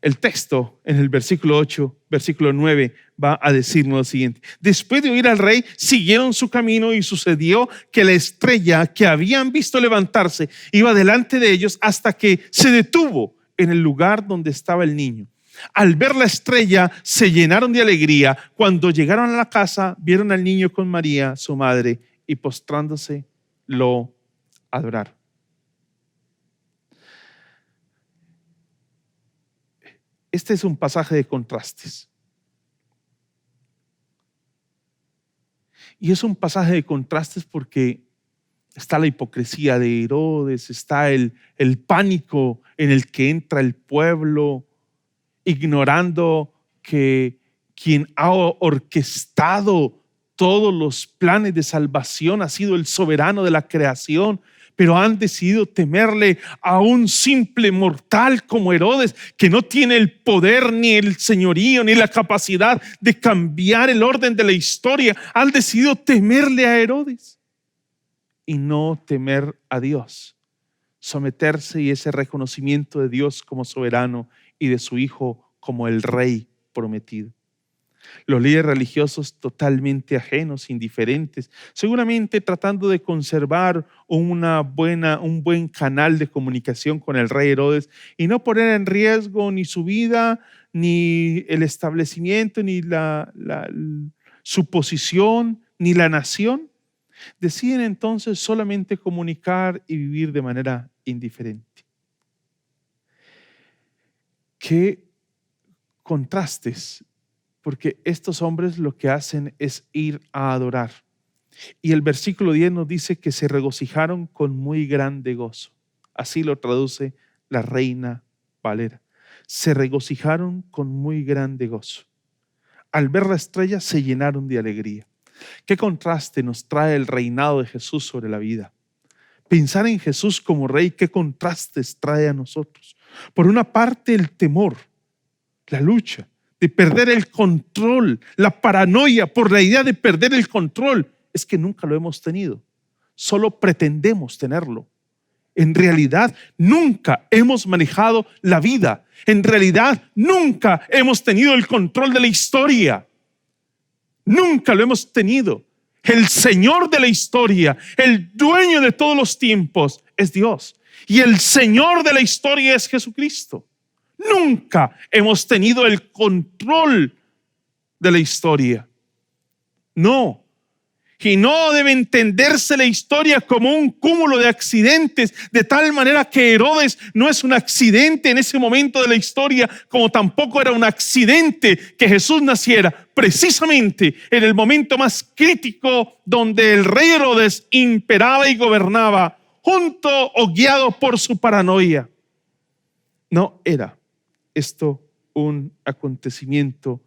El texto en el versículo 8, versículo 9 va a decirnos lo siguiente: después de oír al rey, siguieron su camino y sucedió que la estrella que habían visto levantarse iba delante de ellos hasta que se detuvo en el lugar donde estaba el niño. Al ver la estrella se llenaron de alegría. Cuando llegaron a la casa, vieron al niño con María, su madre, y postrándose lo adoraron. Este es un pasaje de contrastes. Y es un pasaje de contrastes porque está la hipocresía de Herodes, está el pánico en el que entra el pueblo, ignorando que quien ha orquestado todos los planes de salvación ha sido el soberano de la creación, pero han decidido temerle a un simple mortal como Herodes, que no tiene el poder, ni el señorío, ni la capacidad de cambiar el orden de la historia. Han decidido temerle a Herodes y no temer a Dios, someterse y ese reconocimiento de Dios como soberano y de su Hijo como el Rey prometido. Los líderes religiosos totalmente ajenos, indiferentes, seguramente tratando de conservar un buen canal de comunicación con el rey Herodes y no poner en riesgo ni su vida, ni el establecimiento, ni su posición, ni la nación. Deciden entonces solamente comunicar y vivir de manera indiferente. Qué contrastes, porque estos hombres lo que hacen es ir a adorar. Y el versículo 10 nos dice que se regocijaron con muy grande gozo. Así lo traduce la Reina Valera. Se regocijaron con muy grande gozo. Al ver la estrella se llenaron de alegría. Qué contraste nos trae el reinado de Jesús sobre la vida. Pensar en Jesús como rey, qué contrastes trae a nosotros. Por una parte, el temor, la lucha de perder el control, la paranoia por la idea de perder el control. Es que nunca lo hemos tenido, solo pretendemos tenerlo. En realidad nunca hemos manejado la vida, en realidad nunca hemos tenido el control de la historia, nunca lo hemos tenido. El Señor de la historia, el dueño de todos los tiempos es Dios, y el Señor de la historia es Jesucristo. Nunca hemos tenido el control de la historia. No. Y no debe entenderse la historia como un cúmulo de accidentes, de tal manera que Herodes no es un accidente en ese momento de la historia, como tampoco era un accidente que Jesús naciera precisamente en el momento más crítico donde el rey Herodes imperaba y gobernaba, junto o guiado por su paranoia. No era esto un acontecimiento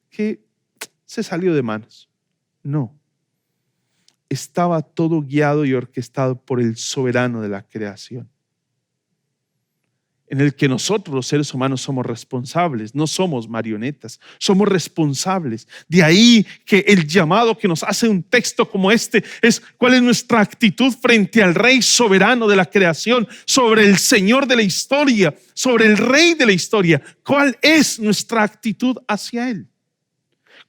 que se salió de manos. No. Estaba todo guiado y orquestado por el soberano de la creación, en el que nosotros los seres humanos somos responsables, no somos marionetas, somos responsables. De ahí que el llamado que nos hace un texto como este es: ¿cuál es nuestra actitud frente al Rey soberano de la creación, sobre el Señor de la historia, sobre el Rey de la historia? ¿Cuál es nuestra actitud hacia Él?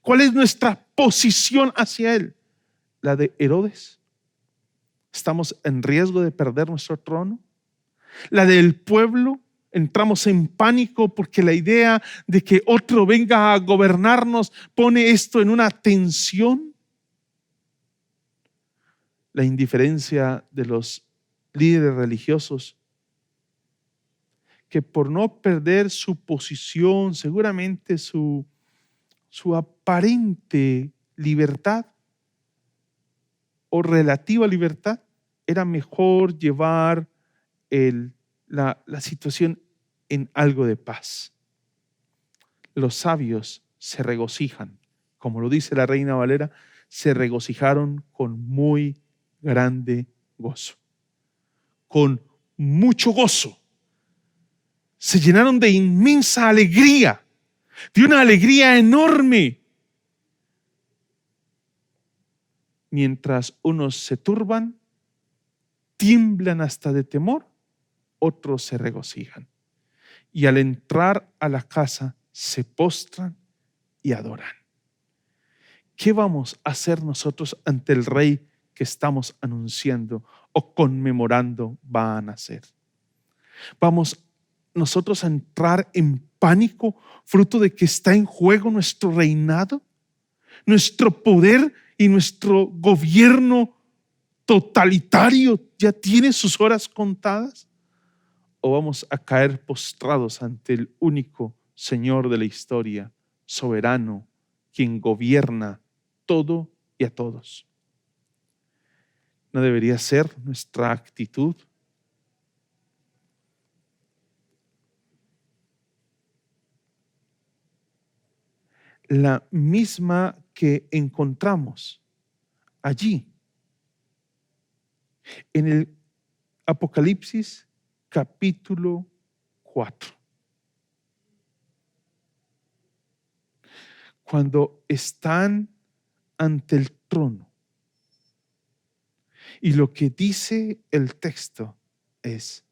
¿Cuál es nuestra posición hacia Él? ¿La de Herodes? ¿Estamos en riesgo de perder nuestro trono? ¿La del pueblo? Entramos en pánico porque la idea de que otro venga a gobernarnos pone esto en una tensión. La indiferencia de los líderes religiosos, que por no perder su posición, seguramente su aparente libertad o relativa libertad, era mejor llevar la situación en algo de paz. Los sabios se regocijan, como lo dice la Reina Valera, se regocijaron con muy grande gozo, con mucho gozo. Se llenaron de inmensa alegría, de una alegría enorme. Mientras unos se turban, tiemblan hasta de temor, otros se regocijan. y al entrar a la casa se postran y adoran. ¿Qué vamos a hacer nosotros ante el Rey que estamos anunciando o conmemorando va a nacer? ¿Vamos nosotros a entrar en pánico fruto de que está en juego nuestro reinado, nuestro poder y nuestro gobierno totalitario ya tiene sus horas contadas? ¿O vamos a caer postrados ante el único Señor de la historia, soberano, quien gobierna todo y a todos? ¿No debería ser nuestra actitud? La misma que encontramos allí en el Apocalipsis capítulo 4. Cuando están ante el trono. Y lo que dice el texto es: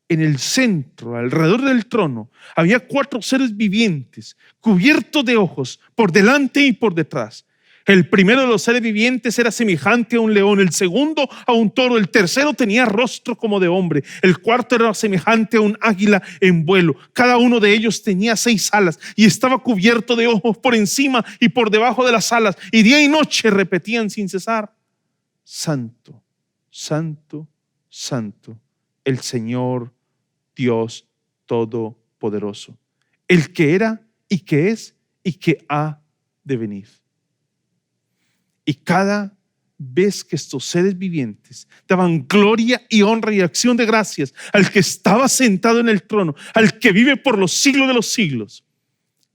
en el centro, alrededor del trono, había 4 seres vivientes, cubiertos de ojos, por delante y por detrás. El primero de los seres vivientes era semejante a un león, el segundo a un toro, el tercero tenía rostro como de hombre, el cuarto era semejante a un águila en vuelo. Cada uno de ellos tenía 6 alas y estaba cubierto de ojos por encima y por debajo de las alas, y día y noche repetían sin cesar: Santo, Santo, Santo, el Señor Dios Todopoderoso, el que era y que es y que ha de venir. Y cada vez que estos seres vivientes daban gloria y honra y acción de gracias al que estaba sentado en el trono, al que vive por los siglos de los siglos,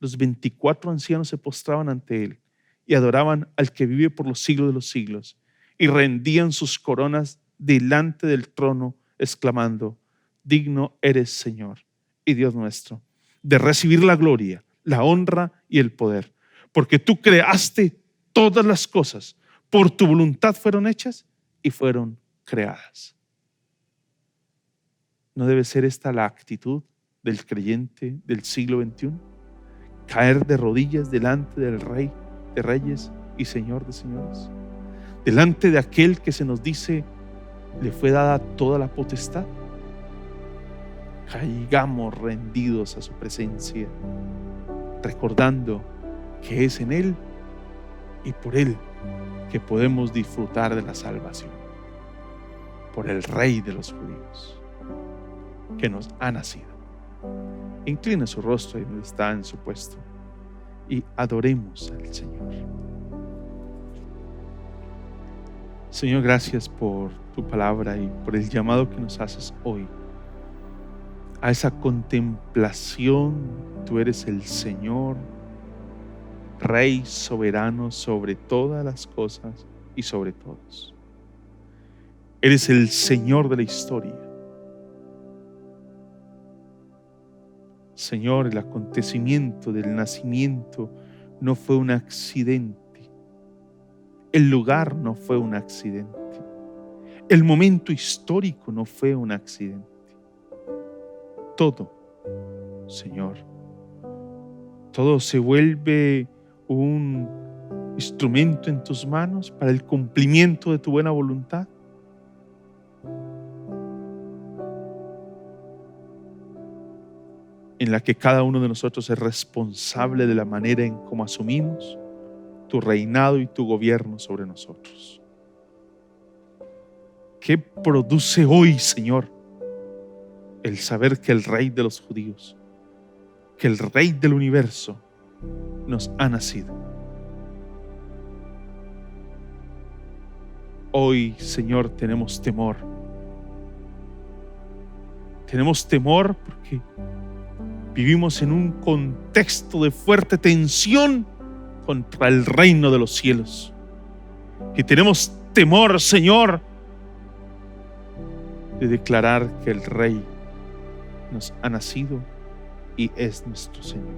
los 24 ancianos se postraban ante él y adoraban al que vive por los siglos de los siglos, y rendían sus coronas delante del trono, exclamando: digno eres, Señor y Dios nuestro, de recibir la gloria, la honra y el poder, porque tú creaste todas las cosas, por tu voluntad fueron hechas y fueron creadas. ¿No debe ser esta la actitud del creyente del siglo XXI? Caer de rodillas delante del Rey de Reyes y Señor de Señores, delante de aquel que se nos dice le fue dada toda la potestad. Caigamos rendidos a su presencia, recordando que es en Él y por Él que podemos disfrutar de la salvación, por el Rey de los judíos que nos ha nacido. Inclina su rostro ahí donde está en su puesto y adoremos al Señor. Señor, gracias por tu palabra y por el llamado que nos haces hoy a esa contemplación. Tú eres el Señor, Rey soberano sobre todas las cosas y sobre todos. Eres el Señor de la historia. Señor, el acontecimiento del nacimiento no fue un accidente. El lugar no fue un accidente. El momento histórico no fue un accidente. Todo, Señor, todo se vuelve un instrumento en tus manos para el cumplimiento de tu buena voluntad. En la que cada uno de nosotros es responsable de la manera en cómo asumimos tu reinado y tu gobierno sobre nosotros. ¿Qué produce hoy, Señor, el saber que el Rey de los judíos, que el Rey del universo nos ha nacido? Hoy, Señor, tenemos temor. Tenemos temor porque vivimos en un contexto de fuerte tensión contra el reino de los cielos. Y tenemos temor, Señor, de declarar que el Rey nos ha nacido y es nuestro Señor.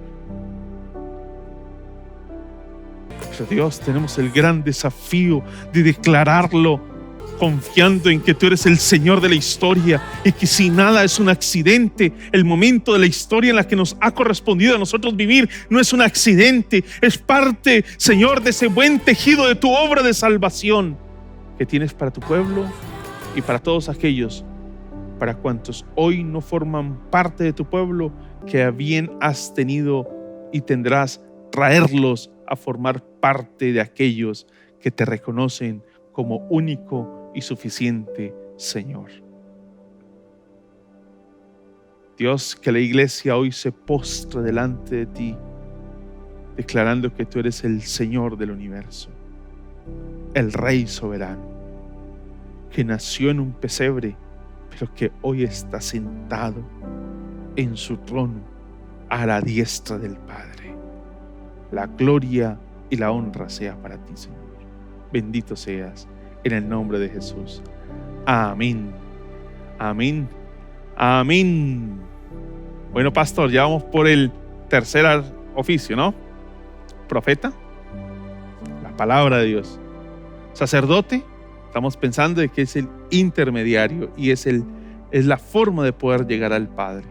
Pero Dios, tenemos el gran desafío de declararlo confiando en que tú eres el Señor de la historia y que si nada es un accidente, el momento de la historia en la que nos ha correspondido a nosotros vivir no es un accidente, es parte, Señor, de ese buen tejido de tu obra de salvación que tienes para tu pueblo y para todos aquellos, para cuantos hoy no forman parte de tu pueblo, que a bien has tenido y tendrás traerlos a formar parte de aquellos que te reconocen como único y suficiente Señor. Dios, que la iglesia hoy se postre delante de ti, declarando que tú eres el Señor del universo, el Rey soberano, que nació en un pesebre, pero que hoy está sentado en su trono a la diestra del Padre. La gloria y la honra sea para ti, Señor. Bendito seas en el nombre de Jesús. Amén. Amén. Amén. Bueno, pastor, ya vamos por el tercer oficio, ¿no? Profeta, la palabra de Dios. Sacerdote, estamos pensando de que es el intermediario y es la forma de poder llegar al Padre.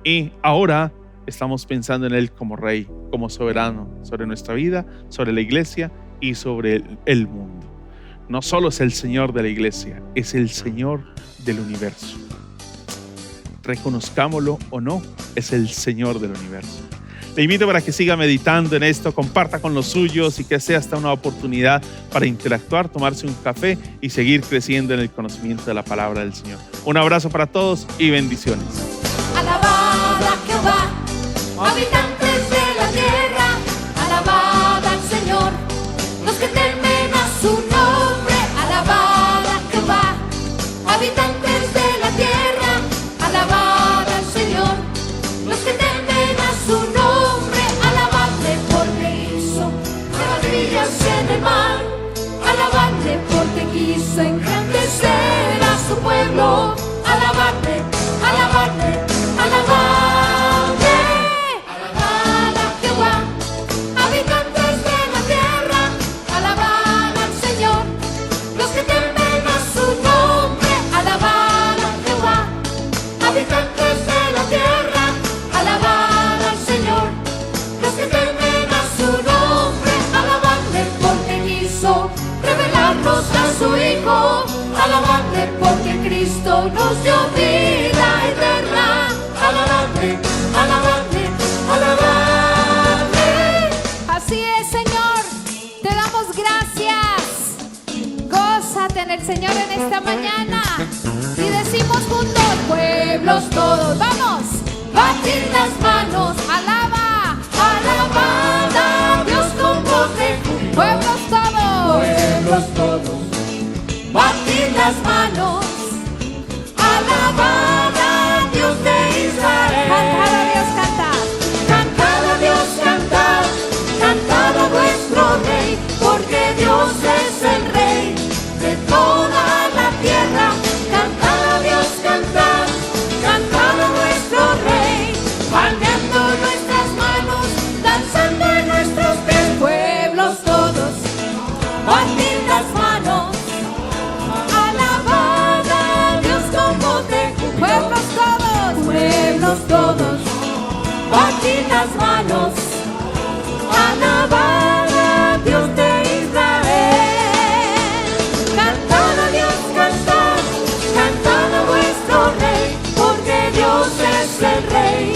Y ahora estamos pensando en Él como Rey, como soberano sobre nuestra vida, sobre la iglesia y sobre el mundo. No solo es el Señor de la iglesia, es el Señor del universo. Reconozcámoslo o no, es el Señor del universo. Le invito para que siga meditando en esto, comparta con los suyos y que sea esta una oportunidad para interactuar, tomarse un café y seguir creciendo en el conocimiento de la palabra del Señor. Un abrazo para todos y bendiciones. Alabad a Jehová, habitantes de la tierra, alabad al Señor, los que temen a su nombre, alabad a Jehová, habitantes de la tierra, alabad al Señor, los que temen a su nombre, alabadle porque hizo maravillas en el mar, alabadle porque quiso engrandecer a su pueblo, alabadle, alabadle, alabadle, alabad a Jehová, habitantes de la tierra, alabad al Señor, los que temen a su nombre, alabad a Jehová, habitantes de la tierra, alabad al Señor, los que temen a su nombre, alabadle porque quiso revelarnos a su Hijo, alabadle porque Cristo nos dio vida eterna, alabadle, alabadle, alabadle. Así es, Señor, te damos gracias. Gózate en el Señor en esta mañana. Y decimos juntos, pueblos todos, vamos, batir las manos, alaba, alabad a Dios con voz de júbilo. Pueblos todos, Batid las manos, alabad a Dios de Israel. cantad a Dios, cantad. Cantad a Dios, cantad, cantad a vuestro Rey, porque Dios es el Rey de toda la tierra. Cantad a Dios, cantad, cantad a nuestro Rey, palmeando nuestras manos, danzando en nuestros pies. Pueblos todos, batid las manos, alabad a Dios con voz de júbilo. Pueblos todos, batid las manos, alabad a Dios de Israel. Cantad a Dios, cantad, cantad a vuestro Rey, porque Dios es el Rey